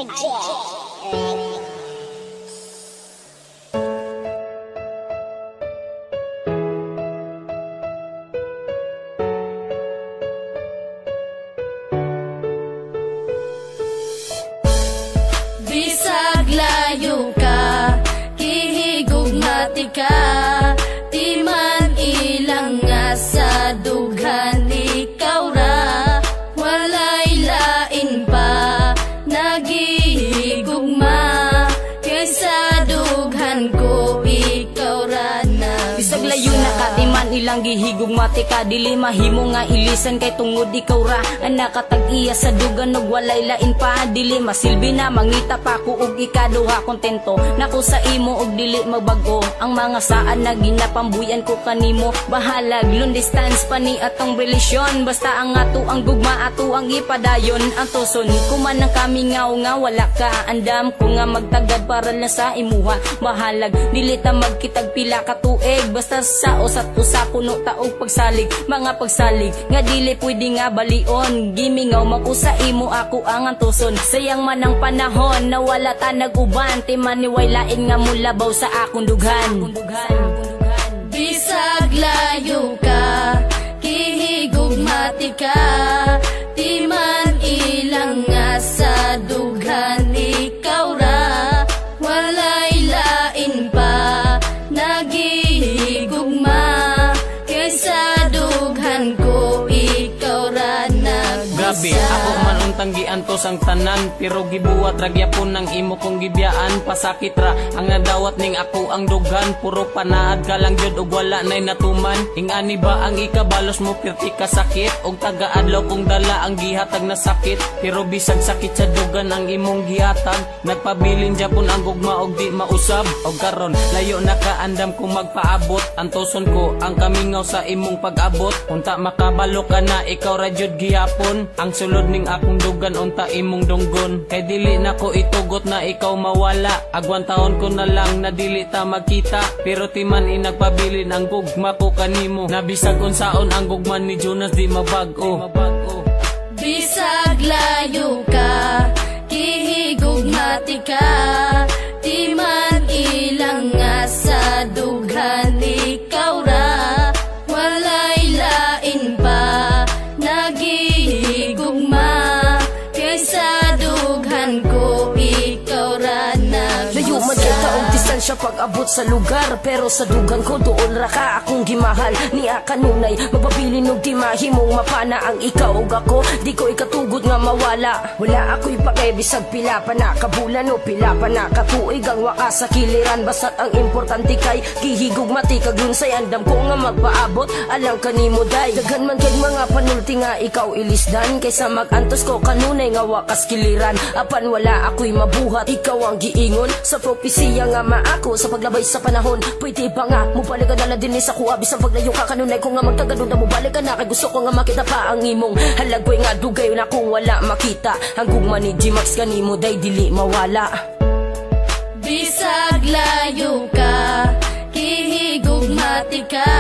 Bisag layo ka, kihigugmati ka, di man ilang nga sa dughan ikaw ra, walay lain pa nagihigugma, kaysa dughan ko ikaw ra na. Bisag layo na ka, di man ilang gihigugmati ka, dili mahimo nga ilisan kay tungod ikaw ra ang nakatag-iya sa dugan og walay lain pa, dili masilbi na mangita pa ko og ikaduha kontento nako sa imo og dili magbago ang mga saan na ginapambuyan ko kanimo, bahalag long distance pa ni atong relasyon, basta ang ato ang gugma ato ang ipadayon, ang tuson kuman ang kami nga wala ka, andam ko nga magtagad para lang sa imuha, bahalag dili ta magkitag pila ka tuig, basta sa usat usa puno taog pagsalig, mga pagsalig nga dili pwede nga balion, gimingaw makusa imo ako ang antuson, sayang man ang panahon na wala ta nag-uban, timaniway lain nga mulabaw sa akong dughan. Bisag layo ka, kihigugmati ka, di man ilang nga sa dughan ikaw ra, walay lain pa nagihigugma, kaysa dughan ko ikaw ra nagbisa. Grabe, ako man untang giantos ang tanan, pero gibuwat ragyapon ng imo kong gibiyaan, pasakit ra ang nadawat ning ako ang dughan, puro panaad ka lang jud og wala nay natuman, ingani ba ang ikabalos mo pirti ka sakit, og taga-adlaw kong dala ang gihatag na sakit, pero bisag sakit sa dugan ang imong gihatag, nagpabilin japon ang gugma og di mausab, og karon layo na kaandam kung magpaabot, antoson ko ang kamingaw sa imong pag-abot, unta makabalo ka na ikaw ra jud gihapon, ang sulod ning akong dugan unta imong dunggon, kay dili na ko itugot na ikaw mawala, agwan taon ko na lang na dili ta magkita, pero timan inagpabilin ang gugma ko kanimo, nabisag unsaon ang gugman ni Jonas di mabag-o. Bisag layo ka, kihigugmati ka, di man ilang nga sa dughan ikaw ra, walay lain pa nagihigugma, kaysa dughan ko ikaw ra na. Layo man kay taong distansya pag-abot sa lugar, pero sa dugan ko doon ra ka akong gimahal, niya kanunay mapabilin og di mahimong mapana ang ikaw ug ako, di ko ikatugod nga mawala, wala ako'y pakebisag pila pa na kabulan o pila pa na katuig ang wakas sa kiliran, basta't ang importante kay gihigugmati kag lunsay, andam ko nga magpaabot alang kanimo day, daghan man kay mga panulti nga ikaw ilisdan, kaysa magantos ko kanunay nga wakas kiliran, apan wala ako'y mabuhat, ikaw ang giingon sa propesiya nga maako sa paglabay sa panahon, pwede ba nga mubalik ka na din sa kuha, bisang paglayo ka kanunay ko nga magtagadod na mubalik ka na, kay gusto ko nga makita pa ang imong halagway nga dugay na kung wala makita, ang gugma ni G-Max kanimo day dili mawala. Bisag layo ka, kihigugmati ka,